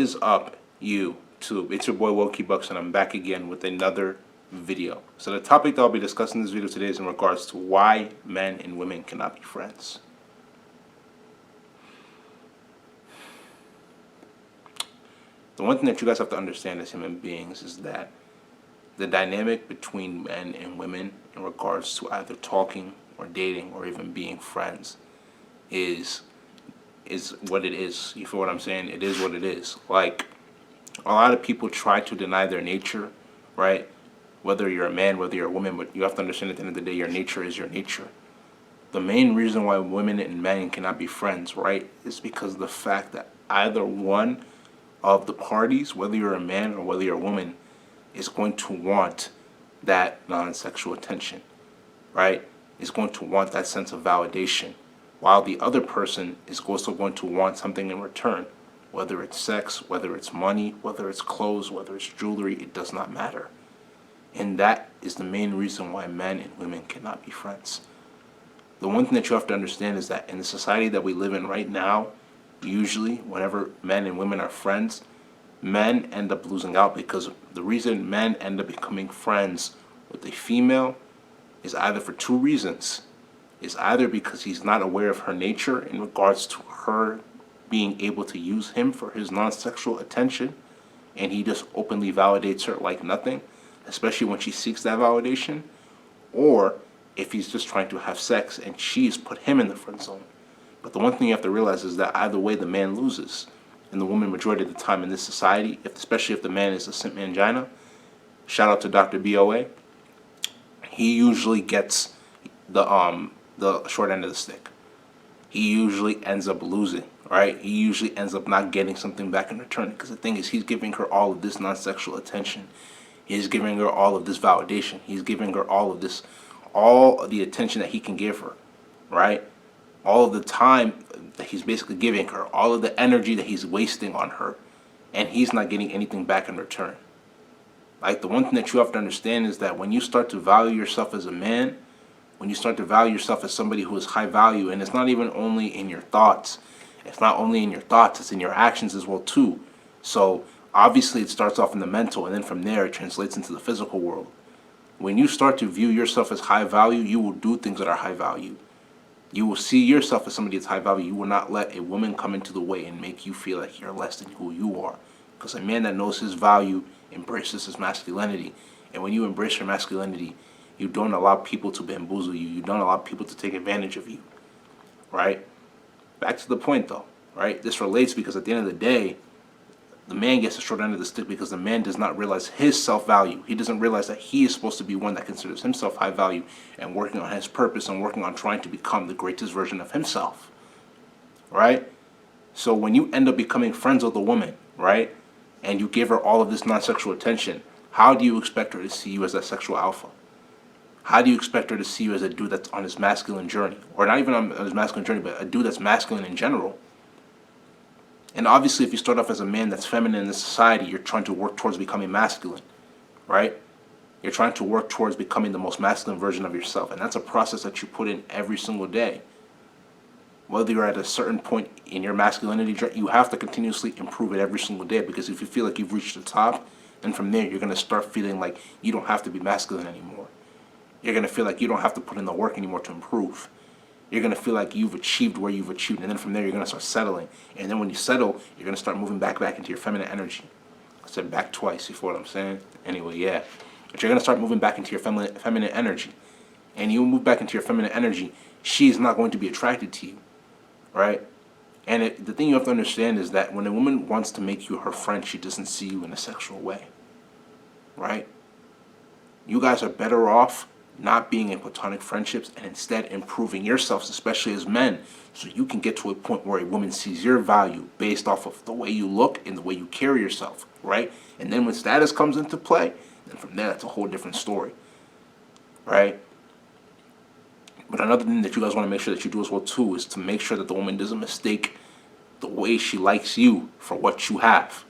is up, YouTube? It's your boy Wokey Bucks, and I'm back again with another video. So the topic that I'll be discussing in this video today is in regards to why men and women cannot be friends. The one thing that you guys have to understand as human beings is that the dynamic between men and women in regards to either talking or dating or even being friends is what it is. You feel what I'm saying? It is what it is. Like, a lot of people try to deny their nature, right? Whether you're a man, whether you're a woman, but you have to understand at the end of the day, your nature is your nature. The main reason why women and men cannot be friends, right, is because of the fact that either one of the parties, whether you're a man or whether you're a woman, is going to want that non-sexual attention, right? Is going to want that sense of validation, while the other person is also going to want something in return, whether it's sex, whether it's money, whether it's clothes, whether it's jewelry, it does not matter. And that is the main reason why men and women cannot be friends. The one thing that you have to understand is that in the society that we live in right now, usually whenever men and women are friends, men end up losing out, because the reason men end up becoming friends with a female is either for two reasons. Is either because he's not aware of her nature in regards to her being able to use him for his non-sexual attention, and he just openly validates her like nothing, especially when she seeks that validation, or if he's just trying to have sex and she's put him in the friend zone. But the one thing you have to realize is that either way the man loses, and the woman majority of the time in this society, especially if the man is a simp mangina, shout out to Dr. BOA, he usually gets the short end of the stick. He usually ends up losing, right? He usually ends up not getting something back in return, because the thing is, he's giving her all of this non-sexual attention. He's giving her all of this validation. He's giving her all of this, all of the attention that he can give her, right? All of the time that he's basically giving her, all of the energy that he's wasting on her, and he's not getting anything back in return. Like, the one thing that you have to understand is that when you start to value yourself as a man, when you start to value yourself as somebody who is high value, and it's not even only in your thoughts, it's not only in your thoughts, it's in your actions as well too. So obviously it starts off in the mental, and then from there it translates into the physical world. When you start to view yourself as high value, you will do things that are high value. You will see yourself as somebody that's high value. You will not let a woman come into the way and make you feel like you're less than who you are. Because a man that knows his value embraces his masculinity. And when you embrace your masculinity, you don't allow people to bamboozle you. You don't allow people to take advantage of you, right? Back to the point, though, right? This relates because at the end of the day, the man gets the short end of the stick because the man does not realize his self-value. He doesn't realize that he is supposed to be one that considers himself high value and working on his purpose and working on trying to become the greatest version of himself, right? So when you end up becoming friends with a woman, right, and you give her all of this non-sexual attention, how do you expect her to see you as a sexual alpha? How do you expect her to see you as a dude that's on his masculine journey? Or not even on his masculine journey, but a dude that's masculine in general. And obviously, if you start off as a man that's feminine in this society, you're trying to work towards becoming masculine, right? You're trying to work towards becoming the most masculine version of yourself. And that's a process that you put in every single day. Whether you're at a certain point in your masculinity, you have to continuously improve it every single day. Because if you feel like you've reached the top, then from there, you're going to start feeling like you don't have to be masculine anymore. You're going to feel like you don't have to put in the work anymore to improve. You're going to feel like you've achieved where you've achieved. And then from there, you're going to start settling. And then when you settle, you're going to start moving back into your feminine energy. I said back twice, you feel what I'm saying? Anyway, yeah. But you're going to start moving back into your feminine energy. And you move back into your feminine energy, she's not going to be attracted to you, right? And the thing you have to understand is that when a woman wants to make you her friend, she doesn't see you in a sexual way, right? You guys are better off not being in platonic friendships and instead improving yourselves, especially as men, so you can get to a point where a woman sees your value based off of the way you look and the way you carry yourself, right? And then when status comes into play, then from there, that's a whole different story, right? But another thing that you guys want to make sure that you do as well too is to make sure that the woman doesn't mistake the way she likes you for what you have,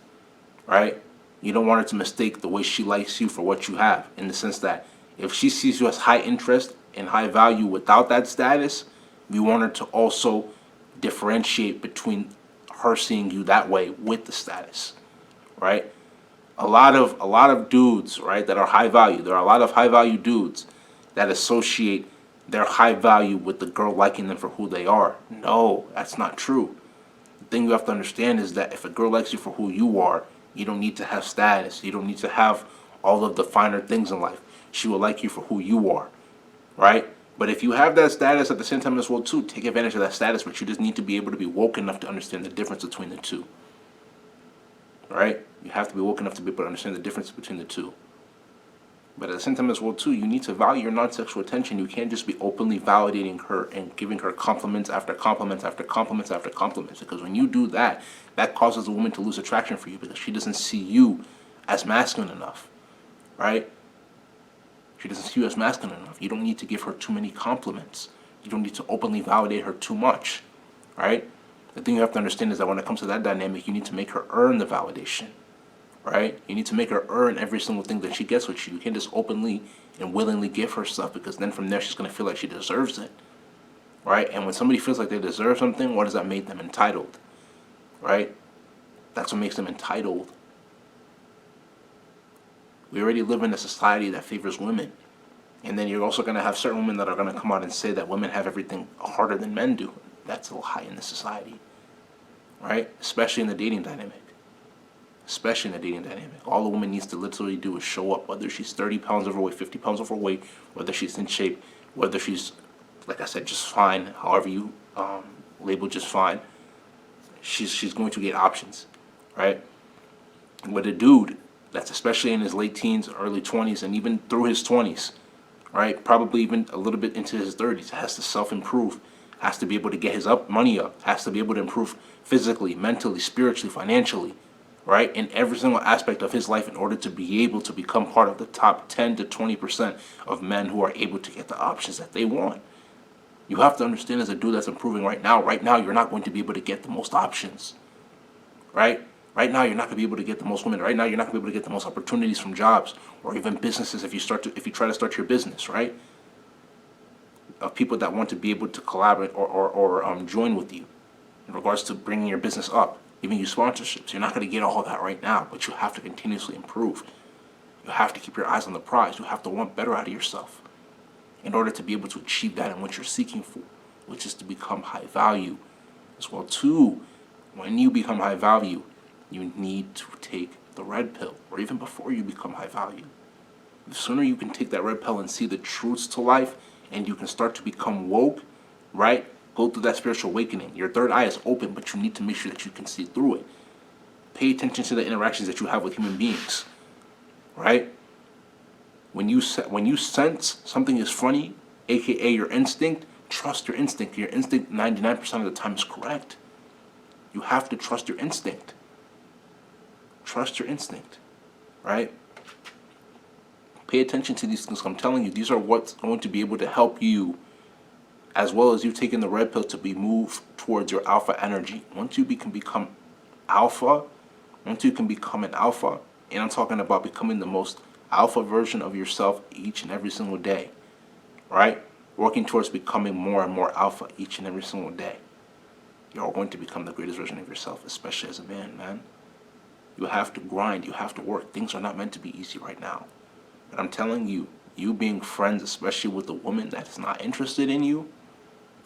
right? You don't want her to mistake the way she likes you for what you have, in the sense that if she sees you as high interest and high value without that status, we want her to also differentiate between her seeing you that way with the status. right? A lot of dudes, right, that are high value. There are a lot of high value dudes that associate their high value with the girl liking them for who they are. No, that's not true. The thing you have to understand is that if a girl likes you for who you are, you don't need to have status. You don't need to have all of the finer things in life. She will like you for who you are, right? But if you have that status at the same time as well too, take advantage of that status, but you just need to be able to be woke enough to understand the difference between the two. Right? You have to be woke enough to be able to understand the difference between the two. But at the same time as well too, you need to value your non-sexual attention. You can't just be openly validating her and giving her compliments after compliments after compliments after compliments. Because when you do that, that causes a woman to lose attraction for you because she doesn't see you as masculine enough. Right? She doesn't see you as masculine enough. You don't need to give her too many compliments. You don't need to openly validate her too much. Right? The thing you have to understand is that when it comes to that dynamic, you need to make her earn the validation, right? You need to make her earn every single thing that she gets with you. You can't just openly and willingly give her stuff because then from there she's going to feel like she deserves it, right? And when somebody feels like they deserve something, what does that make them? Entitled, right? That's what makes them entitled. We already live in a society that favors women. And then you're also going to have certain women that are going to come out and say that women have everything harder than men do. That's a little high in the society, right? Especially in the dating dynamic. Especially in the dating dynamic. All a woman needs to literally do is show up, whether she's 30 pounds overweight, 50 pounds overweight, whether she's in shape, whether she's, like I said, just fine, however you label just fine. She's going to get options, right? With a dude that's especially in his late teens, early 20s, and even through his 20s, right? Probably even a little bit into his 30s, has to self-improve, has to be able to get his money up, has to be able to improve physically, mentally, spiritually, financially, right? In every single aspect of his life in order to be able to become part of the top 10 to 20% of men who are able to get the options that they want. You have to understand as a dude that's improving right now you're not going to be able to get the most options, right? Right now, you're not going to be able to get the most women. Right now, you're not going to be able to get the most opportunities from jobs or even businesses if you try to start your business, right? Of people that want to be able to collaborate or join with you in regards to bringing your business up, giving you sponsorships. You're not going to get all of that right now, but you have to continuously improve. You have to keep your eyes on the prize. You have to want better out of yourself in order to be able to achieve that and what you're seeking for, which is to become high value as well too. When you become high value, you need to take the red pill, or even before you become high value. The sooner you can take that red pill and see the truths to life, and you can start to become woke, right? Go through that spiritual awakening. Your third eye is open, but you need to make sure that you can see through it. Pay attention to the interactions that you have with human beings, right? When you sense something is funny, aka your instinct, trust your instinct. Your instinct 99% of the time is correct. You have to trust your instinct. Trust your instinct, right? Pay attention to these things. I'm telling you, these are what's going to be able to help you, as well as you taking the red pill to be moved towards your alpha energy. Once you can become alpha, once you can become an alpha, and I'm talking about becoming the most alpha version of yourself each and every single day, right? Working towards becoming more and more alpha each and every single day. You're going to become the greatest version of yourself, especially as a man. You have to grind. You have to work. Things are not meant to be easy right now. But I'm telling you, you being friends, especially with a woman that is not interested in you,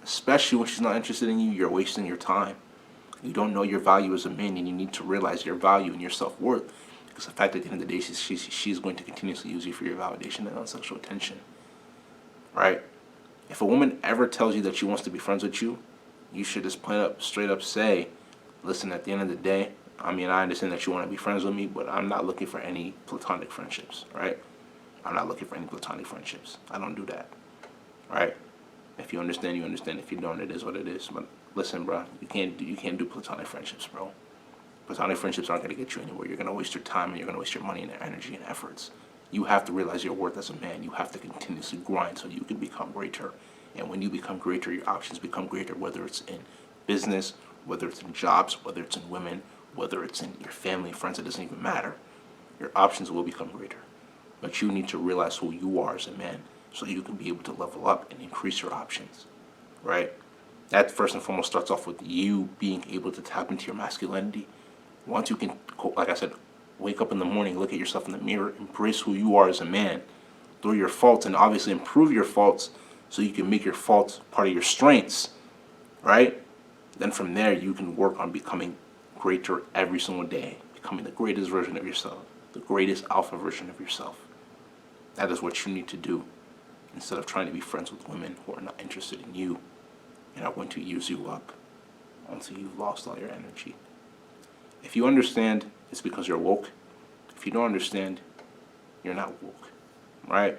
especially when she's not interested in you, you're wasting your time. You don't know your value as a man, and you need to realize your value and your self-worth. Because the fact that at the end of the day, she's going to continuously use you for your validation and non-sexual attention. Right? If a woman ever tells you that she wants to be friends with you, you should just straight up say, listen, at the end of the day, I mean, I understand that you want to be friends with me, but I'm not looking for any platonic friendships, right? I'm not looking for any platonic friendships. I don't do that, right? If you understand, you understand. If you don't, it is what it is. But listen, bro, you can't do platonic friendships, bro. Platonic friendships aren't going to get you anywhere. You're going to waste your time, and you're going to waste your money and energy and efforts. You have to realize your worth as a man. You have to continuously grind so you can become greater. And when you become greater, your options become greater, whether it's in business, whether it's in jobs, whether it's in women, whether it's in your family, friends, it doesn't even matter. Your options will become greater. But you need to realize who you are as a man so you can be able to level up and increase your options, right? That first and foremost starts off with you being able to tap into your masculinity. Once you can, like I said, Wake up in the morning, look at yourself in the mirror, embrace who you are as a man, through your faults, and obviously improve your faults so you can make your faults part of your strengths, right? Then from there, you can work on becoming greater every single day, becoming the greatest version of yourself, the greatest alpha version of yourself. That is what you need to do instead of trying to be friends with women who are not interested in you and are going to use you up until you've lost all your energy. If you understand, it's because you're woke. If you don't understand, you're not woke, right?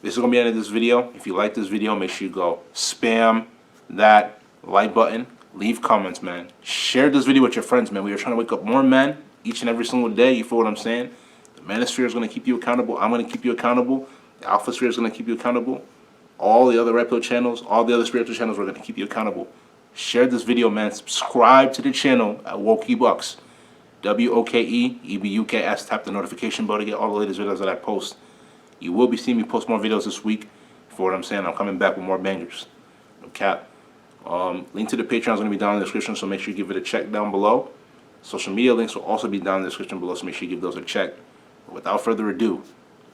This is going to be the end of this video. If you like this video, make sure you go spam that like button. Leave comments, man. Share this video with your friends, man. We are trying to wake up more men each and every single day. You feel what I'm saying? The manosphere is going to keep you accountable. I'm going to keep you accountable. The alpha sphere is going to keep you accountable. All the other red pill channels, all the other spiritual channels are going to keep you accountable. Share this video, man. Subscribe to the channel at WokeEbuks. WOKEEBUKS. Tap the notification bell to get all the latest videos that I post. You will be seeing me post more videos this week. For what I'm saying, I'm coming back with more bangers. No cap. Link to the Patreon is going to be down in the description, so make sure you give it a check down below. Social media links will also be down in the description below, so make sure you give those a check. But without further ado,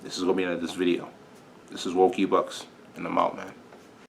this is going to be the end of this video. This is WokeEbuks, and I'm out, man.